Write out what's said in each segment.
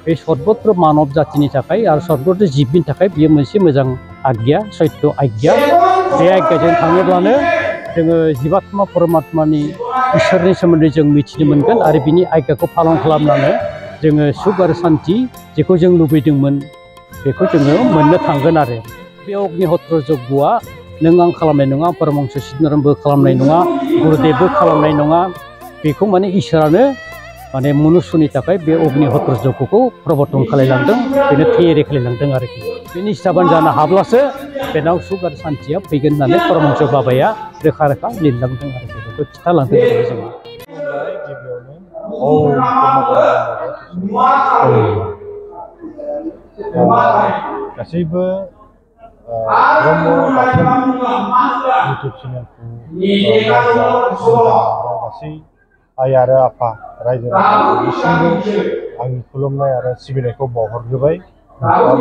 बे सर्वत्र मानव जातिनि थाखाय आरो सर्वत्र जिबनि थाखाय बियो मोनसे मोजां आज्ञा सत्य आज्ञा बे आज्ञाजों थाङोब्लानो जोङो जीवात्मा परमात्मानि इसोरनि सोमोन्दै जों मिथिनो मोनगोन आरो बिनि आज्ञाखौ पालन खालामनानै जोङो सुख आरो शान्ति जेखौ जों लुबैदोंमोन बेखौ जोङो मोननो थांगोन आरो बे अग्निहोत्र यज्ञआ नों आं खालामनाय नङा परमहंस सिद्धारम्बो खालामनाय नङा गुरुदेबबो खालामनाय नङा बेखौ माने इसोरानो माने मनुष्यनि थाखाय बे अग्निहोत्र यज्ञखौ प्रबर्तन खालामलांदों बेनो थियारि खालामलांदों आरोखि बेनि हिसाबानो जानो हाब्लासो बेनाव सुख आरो शान्तिया फैगोन होननानै परमहंस बाबाया रोखा रोखा लिरलांदों आरोखि बेखौ खिथालांदों आरो जोङो गासैबो ब्रह्म बाथौ इउटुब चेनेलखौ गासै आइ आरो आफा रायजो राजानिसिमबो आंनि खुलुमनाय आरो सिबिनायखौ बावहरग्रोबाय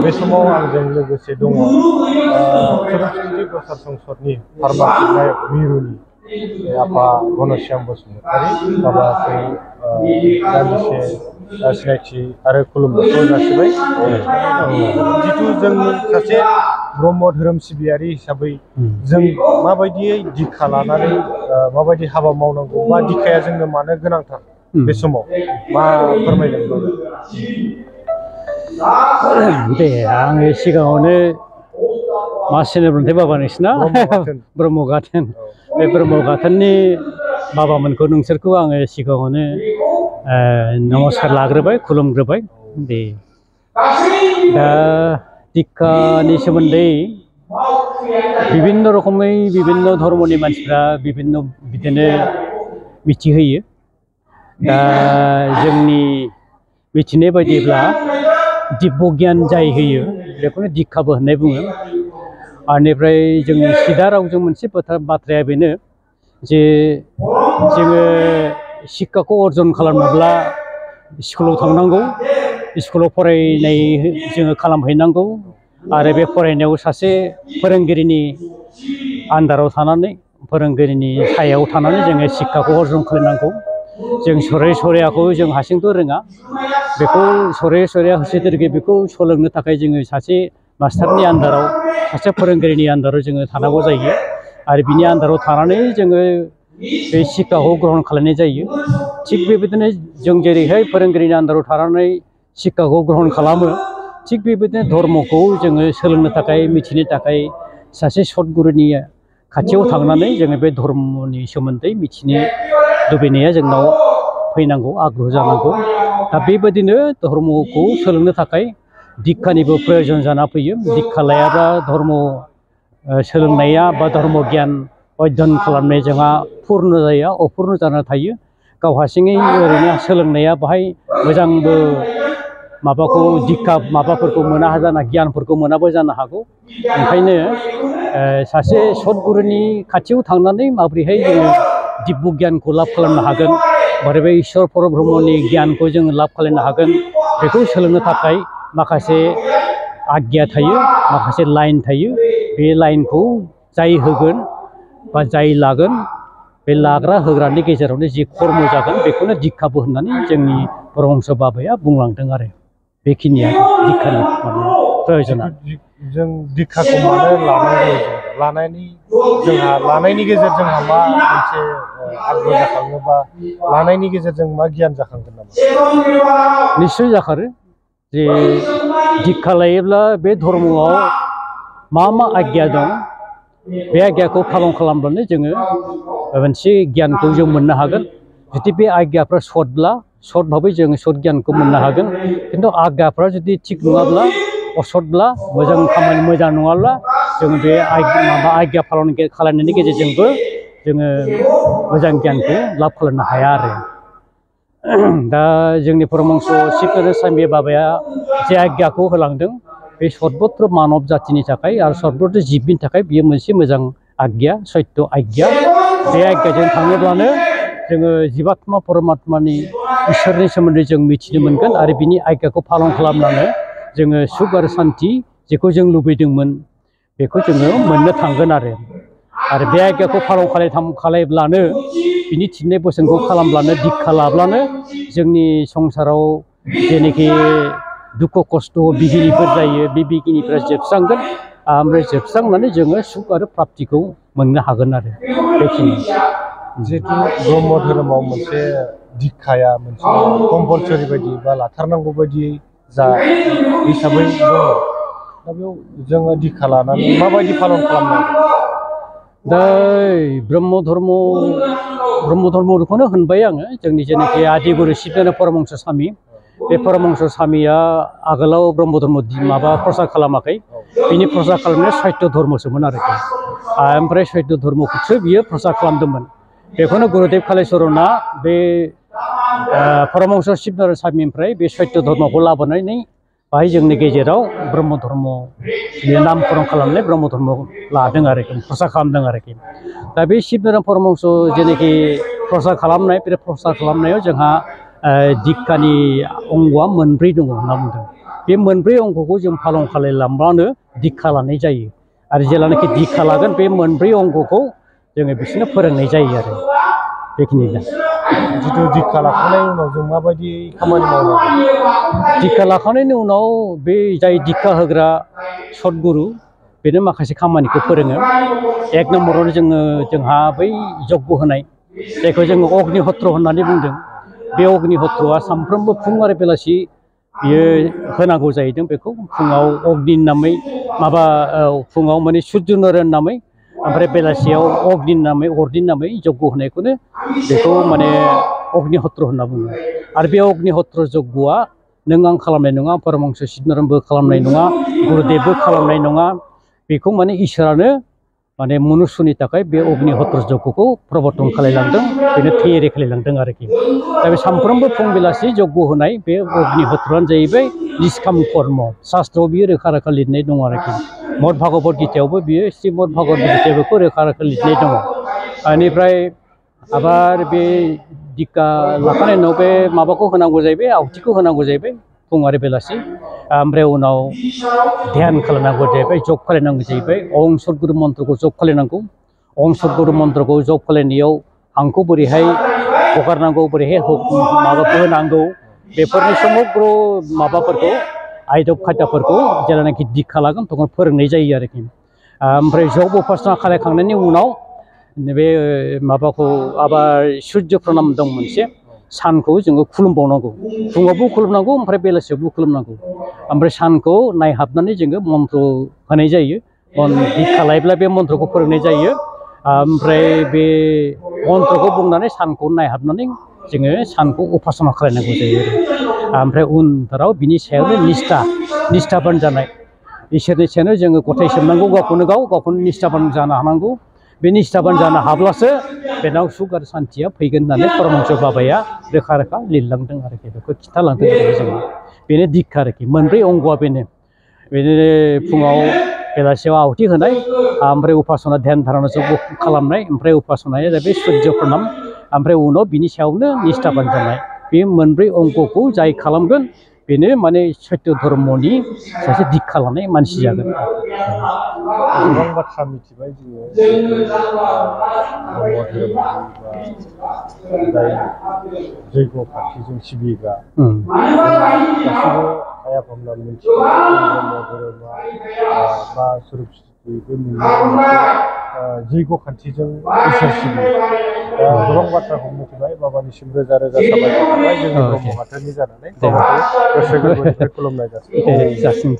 बे समाव आंजों लोगोसे दङ सरस्वती प्रसाद संसदनि फार्मासिस्ट नायक मिरुनि आफा घनश्याम बसुमतारी बाबाखौ दान्दिसे सिनायथि आरो खुलुमनायखौ जासिबाय जिथु जों सासे ब्रह्म धोरोम सिबियारि हिसाबै जों माबायदियै दिक्षा लानानै माबायदि हाबा मावनांगौ बा दिक्षाया जोंनो मानो गोनांथार बे समाव मा फोरमायगोन दे आङो सिगाङावनो मा चेनेलमोनथाय बाबा नोंसिना ब्रह्म गाथोन बे ब्रह्म गाथोननि बाबामोनखौ नोंसोरखौ आङो सिगाङावनो नमस्कार लाग्रोबाय खुलुमग्रोबाय दे दा दिक्षानि सोमोन्दै बिभिन्न रोखोमै बिभिन्न धर्मनि मानसिफ्रा बिभिन्न बिदिनो मिथिहोयो दा जोंनि मिथिनाय बायदिब्ला दिव्य गियान जाय होयो बेखौनो दिक्षाबो होननाय बुङो आरनिफ्राय जोंनि सिदा रावजों मोनसे बाथ्राया बेनो जे जोङो शिक्षाखौ अर्जन खालामनोब्ला स्कुलाव थांनांगौ स्कुलाव फरायनाय जोङो खालामहैनांगौ आरो बे फरायनायाव सासे फोरोंगिरिनि आन्दाराव थानानै फोरोंगिरिनि सायाव थानानै जोङो शिक्षाखौ अर्जन खालामनांगौ जों सरे सरेयाखौ जों हारसिंथ' रोङा बेखौ सरे सरेया होसोदेरगे बेखौ सोलोंनो थाखाय जोङो सासे मास्टारनि आन्दाराव सासे फोरोंगिरिनि आन्दाराव जोङो थानांगौ जायो आरो बिनि आन्दाराव थानानै जोङो बे शिक्षाखौ ग्रहण खालामनाय जायो थिग बेबायदिनो जों जेरैहाय फोरोंगिरिनि आन्दाराव थानानै शिक्षाखौ ग्रहण खालामो थिग बेबायदिनो धर्मखौ जोङो सोलोंनो थाखाय मिथिनो थाखाय सासे सद्गुरुनि खाथियाव थांनानै जोङो बे धर्मनि सोमोन्दै मिथिनो लुबैनाया जोंनाव फैनांगौ आग्रह जानांगौ दा बेबायदिनो धर्मखौ सोलोंनो थाखाय दिक्षानिबो प्रयजन जाना फैयो दिक्षा लायाबा धर्म सोलोंनाया बा धर्म गियान अध्ययन खालामनाय जोंहा पुर्ण जाया अपुर्ण जाना थायो गाव हारसिङै ओरैनो सोलोंनाया बाहाय मोजांबो माबाखौ दिक्षा माबाफोरखौ मोना जाना गियानफोरखौ मोनाबो जानो हागौ ओंखायनो सासे सद्गुरुनि खाथियाव थांनानै माबोरैहाय जोङो दिव्य गियानखौ लाभ खालामनो हागोन बोरैबा इसोर परब्रह्मनि गियानखौ जोङो लाभ खालामनो हागोन बेखौ सोलोंनो थाखाय माखासे आज्ञा थायो माखासे लाइन थायो बे लाइनखौ जाय होगोन बा जाय लागोन बे लाग्रा होग्रानि गेजेरावनो जि कर्म जागोन बेखौनो दिक्षाबो होननानै जोंनि परमहंस बाबाया बुंलांदों आरो बेखिनिया दिक्षानि प्रयजना जों दिक्षाखौ मानो लानांगौ लानायनि गेजेरजों मा मोनसे आग्रह जाखाङोबा लानायनि गेजेरजों मा गियान जाखांगोन नामा निश्चय जाखारो जे दिक्षा लायोब्ला बे धर्मआव मा मा आज्ञा दं बे आज्ञाखौ पालन खालामब्लानो जोङो मोनसे गियानखौ जों मोननो हागोन जुदि बे आज्ञाफ्रा सतब्ला सत भाबै जों सत गियानखौ मोननो हागोन खिन्थु आज्ञाफ्रा जुदि थिग नङाब्ला असतब्ला मोजां खामानि मोजां नङाब्ला जों बे आज्ञा पालन खालामनायनि गेजेरजोंबो जोङो मोजां गियानखौ लाभ खालामनो हाया आरो दा जोंनि परमहंस शिव स्वामी बाबाया जे आज्ञाखौ होलांदों बे सर्वत्र मानव जातिनि थाखाय आरो सर्वत्र जिबनि थाखाय बियो मोनसे मोजां आज्ञा सत्य आज्ञा बे आज्ञाजों थाङोब्लानो जोङो जीवात्मा परमात्मानि इसोरनि सोमोन्दै जों मिथिनो मोनगोन आरो बिनि आज्ञाखौ पालन खालामनानै जोङो सुख आरो शान्ति जेखौ जों लुबैदोंमोन बेखौ जोङो मोननो थांगोन आरो बे आज्ञाखौ पालन खालामब्लानो बिनि थिननाय बोसोनखौ खालामब्लानो दिक्षा लाब्लानो जोंनि संसाराव जेनोखि दुखु खस्थ' बिगिनिफोर जायो बे बिगिनिफोरा जोबस्रांगोन ओमफ्राय जोबस्रांनानै जोङो सुख आरो प्राप्तिखौ मोननो हागोन आरो बेखिनि जिहेतु ब्रह्म धोरोमाव मोनसे दिक्षाया मोनसे कम्पालसरि बायदि बा लाथारनांगौ बायदियै जा हिसाबै दङ दा बेयाव जोङो दिक्षा लानानै माबायदि पालन खालामनांगौ दा ब्रह्म धर्मखौनो होनबाय आङो जोंनि जेनाखि आदिगुरु शिबनारायण परमहंस स्वामी बे परमहंस स्वामीया आगोलाव ब्रह्म धर्म माबा प्रसार खालामाखै बिनि प्रसार खालामनाया सत्य धर्मसोमोन आरोखि ओमफ्राय सत्य धर्मखौसो बियो प्रसार खालामदोंमोन बेखौनो गुरुदेब कालिचरना बे परमहंस शिबनारायण स्वामीनिफ्राय बे सत्य धर्मखौ लाबोनानै बाहाय जोंनि गेजेराव ब्रह्म धर्म नामकरण खालामनाय ब्रह्म धर्म लादों आरोखि प्रसार खालामदों आरोखि दा बे शिबनारायण परमहंस जेनाखि प्रसार खालामनाय बे प्रसार खालामनायाव जोंहा दिक्षानि अंगआ मोनब्रै दङ होनना बुंदों बे मोनब्रै अंगखौ जों पालन खालामलांबानो दिक्षा लानाय जायो आरो जेब्लानाखि दिक्षा लागोन बे मोनब्रै अंगखौ जोङो बिसोरनो फोरोंनाय जायो आरो बेखिनि जितु दिक्षा लाखांनायनि उनाव जों माबायदि खामानि मावनांगौ दिक्षा लाखांनायनि उनाव बे जाय दिक्षा होग्रा सद्गुरु बेनो माखासे खामानिखौ फोरोङो एक नम्बरावनो जोंहा बै जग्य होनाय जायखौ जोङो अग्निहत्र होननानै बुंदों बे अग्निहत्रआ सानफ्रोमबो फुं आरो बेलासि बियो होनांगौ जाहैदों बेखौ फुङाव अग्निनि नामै माबा फुङाव माने सुर्य नारायण नामै ओमफ्राय बेलासियाव अग्निनि नामै अरनि नामै जग्य होनायखौनो बेखौ माने अग्निहत्र होनना बुङो आरो बे अग्निहत्र जग्यआ नों आं खालामनाय नङा परमहंस शिबनारायणबो खालामनाय नङा गुरुदेबबो खालामनाय नङा बेखौ माने इसोरानो माने मनुष्यनि थाखाय बे अग्निहत्र जग्यखौ प्रबर्तन खालामलांदों बेनो थियारि खालामलांदों आरोखि दा बे सानफ्रोमबो फुं बेलासि जग्य होनाय बे अग्निहत्रआनो जाहैबाय निष्काम कर्म शास्त्रआव बियो रोखा रोखा लिरनाय दङ आरोखि मद भागवत गीतायावबो बियो श्रीमद भागवत गीतायावबो रोखा रोखा लिरनाय दङ बेनिफ्राय आबार बे दिक्षा लाखांनायनि उनाव बे माबाखौ होनांगौ जाहैबाय आहुतिखौ होनांगौ जाहैबाय फुं आरो बेलासि ओमफ्राय उनाव ध्यान खालामनांगौ जाहैबाय जप खालामनांगौ जाहैबाय ओं सद्गुरु मन्त्रखौ जप खालामनांगौ ओं सद्गुरु मन्त्रखौ जप खालामनायाव हांखौ बोरैहाय हगारनांगौ बोरैहाय माबा बोनांगौ बेफोरनि समग्र माबाफोरखौ आयदब खायदाफोरखौ जेब्लानाखि दिक्षा लागोन तखन फोरोंनाय जायो आरोखि ओमफ्राय जप उपासना खालामखांनायनि उनाव बे माबाखौ आबार सुर्य प्रनाम दं मोनसे सानखौ जोङो खुलुमबावनांगौ फुङावबो खुलुमनांगौ ओमफ्राय बेलासियावबो खुलुमनांगौ ओमफ्राय सानखौ नायहाबनानै जोङो मन्त्र होनाय जायो दिक्षा लायोब्ला बे मन्त्रखौ फोरोंनाय जायो ओमफ्राय बे मन्त्रखौ बुंनानै सानखौ नायहाबनानै जोङो सानखौ उपासना खालामनांगौ जायो ओमफ्राय उनफोराव बिनि सायावनो निष्ठाबान जानाय इसोरनि सायावनो जोङो गथाय सोमनांगौ गावखौनो निष्ठाबान जानो हानांगौ बे निष्ठाबान जानो हाब्लासो बेनाव सुख आरो सान्थिया फैगोन होननानै परमहंस बाबाया रोखा रोखा लिरलांदों आरोखि बेखौ खिन्थालांदों आरोखि जोङो बेनो दिक्षा आरोखि मोनब्रै अंगआ बेनो फुङाव बेलासियाव आहुति होनाय ओमफ्राय उपासना ध्यान धारणा जग्य खालामनाय ओमफ्राय उपासनाया जाबाय सुर्य प्रनाम ओमफ्राय उनाव बिनि सायावनो निष्ठाबान जानाय बे मोनब्रै अंगखौ जाय खालामगोन बेनो माने सत्य धर्मनि सासे दिक्षा लानाय मानसि जागोन गोबां बाथ्रा मिथिबाय जोङो ब्रह्म धोरोमारि जाय जैग' खान्थिजों सिबिग्रा गासैबो आइ आफामोना मिथिबाय ब्रह्म धोरोमा बा स्वरुप बे जैग' खान्थिजों इसोर सिबियो दा गोबां बाथ्राखौ मिथिबाय बाबानिसिम रोजा रोजा साबायखर थाबाय जोंनि ब्रह्म बाथौनि जानानै बाबाखौ गोसो गोरबोनिफ्राय खुलुमनाय जासिगोन जासिगोन